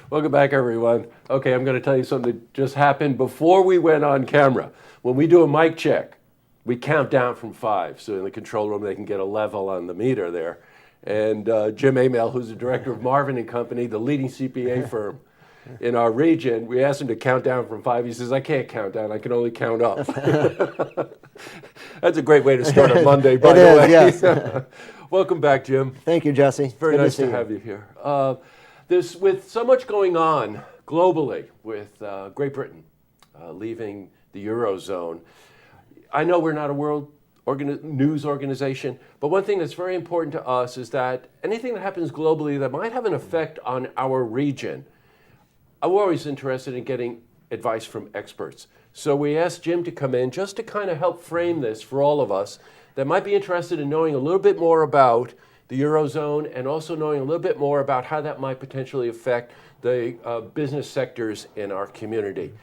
Welcome back, everyone. Okay, I'm going to tell you something that just happened before we went on camera. When we do a mic check, we count down from 5. So in the control room, they can get a level on the meter there. And Jim Amell, who's the director of Marvin Company, the leading CPA firm in our region, we asked him to count down from 5. He says, I can't count down, I can only count up. That's a great way to start a Monday, by the way. Yes. Welcome back, Jim. Thank you, Jesse. It's very nice to have you here. With so much going on globally with Great Britain leaving the Eurozone, I know we're not a world news organization, but one thing that's very important to us is that anything that happens globally that might have an effect on our region, I'm always interested in getting advice from experts. So we asked Jim to come in just to kind of help frame this for all of us that might be interested in knowing a little bit more about the Eurozone and also knowing a little bit more about how that might potentially affect the business sectors in our community.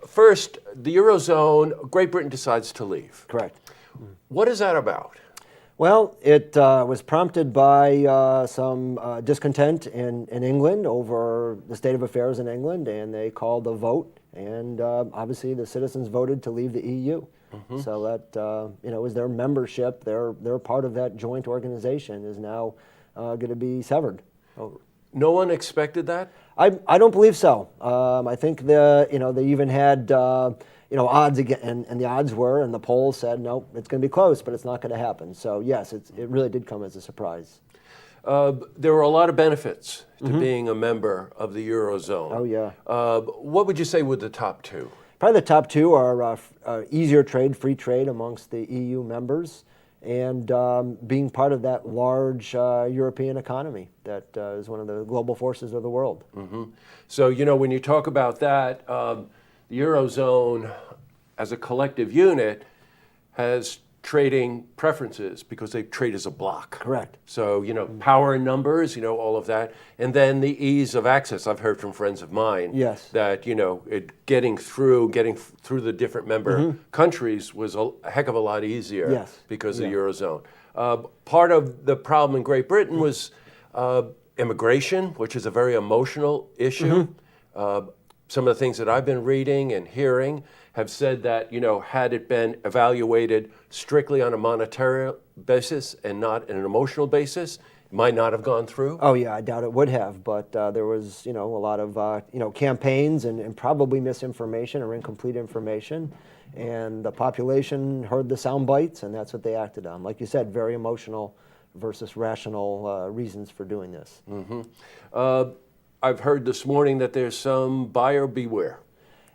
First, the Eurozone, Great Britain decides to leave. Correct. What is that about? Well, it was prompted by some discontent in England over the state of affairs in England, and they called a vote, and obviously the citizens voted to leave the EU. Mm-hmm. So that is their membership. They're part of that joint organization is now going to be severed. No one expected that? I don't believe so. I think they even had odds again, and the odds were, and the polls said no, it's going to be close, but it's not going to happen. So yes, it really did come as a surprise. There were a lot of benefits to being a member of the Eurozone. Oh yeah. What would you say were the top 2? Probably the top 2 are easier trade, free trade amongst the EU members, and being part of that large European economy that is one of the global forces of the world. Mm-hmm. So, when you talk about that, the Eurozone as a collective unit has trading preferences because they trade as a block. Correct. So, power in numbers, all of that. And then the ease of access. I've heard from friends of mine that, getting through the different member countries was a heck of a lot easier because of the Eurozone. Part of the problem in Great Britain was immigration, which is a very emotional issue. Some of the things that I've been reading and hearing have said that, had it been evaluated strictly on a monetary basis and not an emotional basis, it might not have gone through. Oh yeah, I doubt it would have, but there was, a lot of, campaigns and probably misinformation or incomplete information, and the population heard the sound bites, and that's what they acted on. Like you said, very emotional versus rational reasons for doing this. I've heard this morning that there's some buyer beware.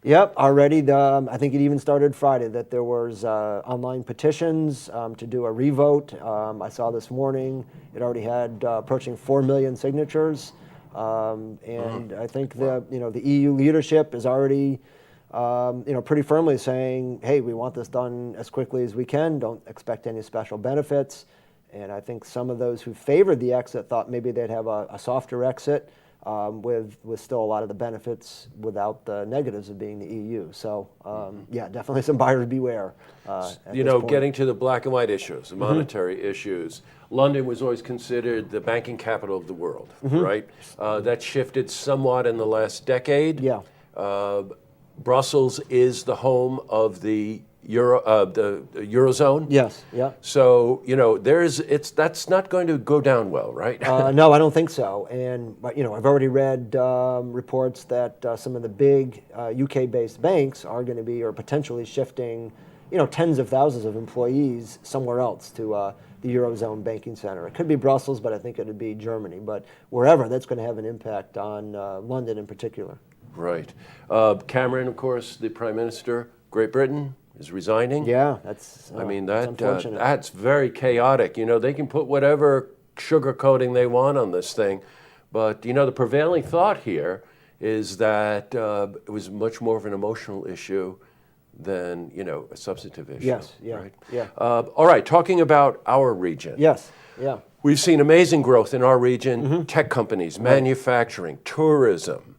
Yep, already. I think it even started Friday that there was online petitions to do a revote. I saw this morning it already had approaching 4 million signatures, and I think the EU leadership is already pretty firmly saying, hey, we want this done as quickly as we can. Don't expect any special benefits. And I think some of those who favored the exit thought maybe they'd have a softer exit. With still a lot of the benefits without the negatives of being the EU. So, definitely some buyers beware. Getting to the black and white issues, the monetary issues, London was always considered the banking capital of the world, right? That shifted somewhat in the last decade. Yeah. Brussels is the home of the Eurozone. Yes. Yeah. So that's not going to go down well, right? No, I don't think so. But I've already read reports that some of the big UK-based banks are going to be or potentially shifting, tens of thousands of employees somewhere else to the Eurozone banking center. It could be Brussels, but I think it would be Germany. But wherever, that's going to have an impact on London in particular. Right. Cameron, of course, the Prime Minister, Great Britain, is resigning. Yeah, that's unfortunate. That's very chaotic. They can put whatever sugar coating they want on this thing, but the prevailing thought here is that it was much more of an emotional issue than a substantive issue. Yes. Yeah. Right? Yeah. All right. Talking about our region. Yes. Yeah. We've seen amazing growth in our region. Tech companies, manufacturing, tourism.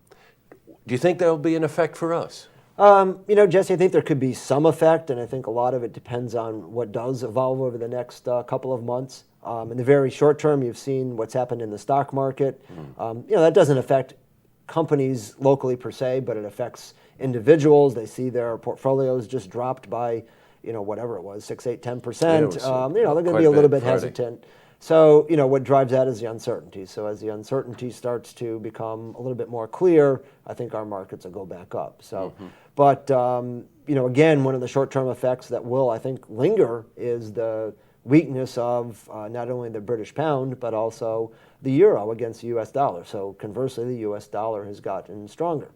Do you think there will be an effect for us? Jesse, I think there could be some effect, and I think a lot of it depends on what does evolve over the next couple of months. In the very short term, you've seen what's happened in the stock market. That doesn't affect companies locally per se, but it affects individuals. They see their portfolios just dropped by, whatever it was, 6, 8, 10%. Yeah, They're going to be a little bit Friday. hesitant. So, what drives that is the uncertainty. So as the uncertainty starts to become a little bit more clear, I think our markets will go back up. So, but, again, one of the short-term effects that will, I think, linger is the weakness of not only the British pound, but also the euro against the U.S. dollar. So conversely, the U.S. dollar has gotten stronger.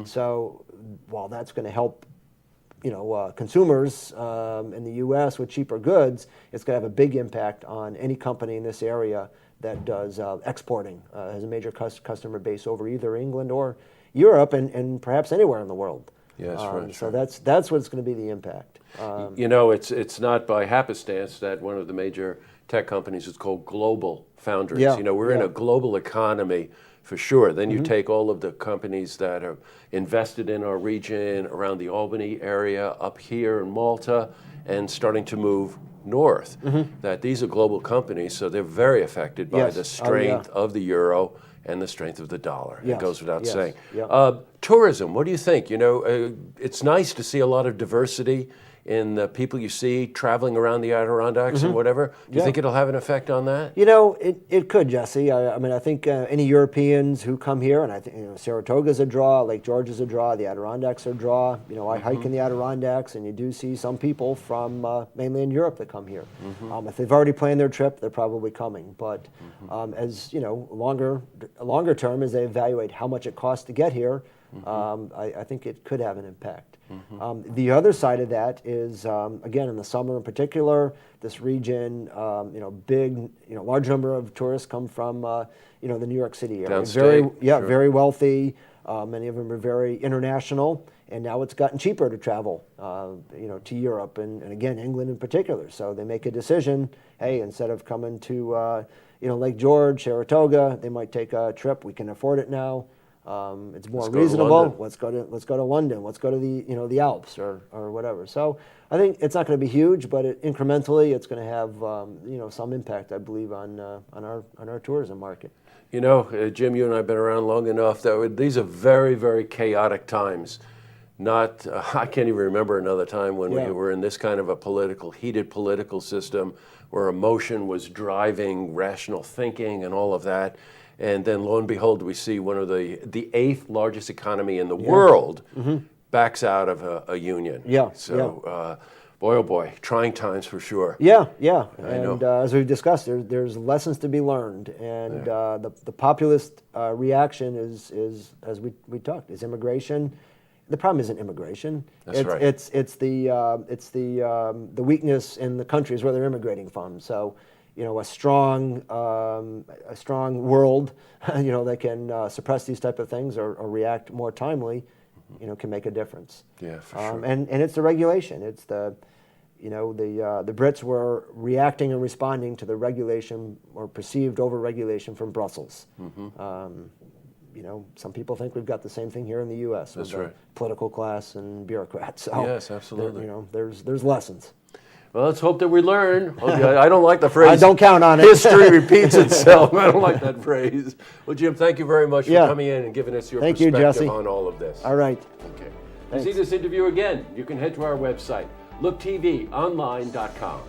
So while that's going to help consumers in the U.S. with cheaper goods, it's going to have a big impact on any company in this area that does exporting, has a major customer base over either England or Europe and perhaps anywhere in the world. Yes, right. So that's what's going to be the impact. It's not by happenstance that one of the major tech companies is called Global Foundries. Yeah, We're in a global economy for sure. Then you take all of the companies that are invested in our region, around the Albany area, up here in Malta, and starting to move north. That these are global companies, so they're very affected by the strength of the euro and the strength of the dollar. It goes without saying. Tourism, what do you think? It's nice to see a lot of diversity in the people you see traveling around the Adirondacks and whatever. Do you think it'll have an effect on that? It could, Jesse. I think any Europeans who come here, and I think Saratoga's a draw, Lake George is a draw, the Adirondacks are a draw. I hike in the Adirondacks, and you do see some people from mainland Europe that come here. If they've already planned their trip, they're probably coming. But as longer term, as they evaluate how much it costs to get here, I think it could have an impact. The other side of that is, again, in the summer in particular, this region, large number of tourists come from, the New York City area. Downstate, Very wealthy. Many of them are very international, and now it's gotten cheaper to travel, to Europe and again, England in particular. So they make a decision, hey, instead of coming to, Lake George, Saratoga, they might take a trip. We can afford it now. It's more reasonable. Let's go to London. Let's go to the Alps or whatever. So I think it's not going to be huge, but incrementally it's going to have some impact, I believe, on our tourism market. Jim, you and I have been around long enough that these are very, very chaotic times. I can't even remember another time when we were in this kind of a heated political system where emotion was driving rational thinking and all of that. And then lo and behold, we see one of the 8th largest economy in the world backs out of a union. Boy, oh boy, trying times for sure. And as we've discussed, there's lessons to be learned. And the populist reaction is as we talked, is immigration. The problem isn't immigration. It's the weakness in the countries where they're immigrating from. So, a strong world, that can suppress these type of things or react more timely, can make a difference. Yeah, for sure. And it's the regulation. It's the Brits were reacting and responding to the regulation or perceived over-regulation from Brussels. Some people think we've got the same thing here in the U.S. That's with right. the political class and bureaucrats. So yes, absolutely. There's lessons. Well, let's hope that we learn. I don't like the phrase. I don't count on it. History repeats itself. I don't like that phrase. Well, Jim, thank you very much for coming in and giving us your perspective on all of this. All right. Okay. To see this interview again, you can head to our website, looktvonline.com.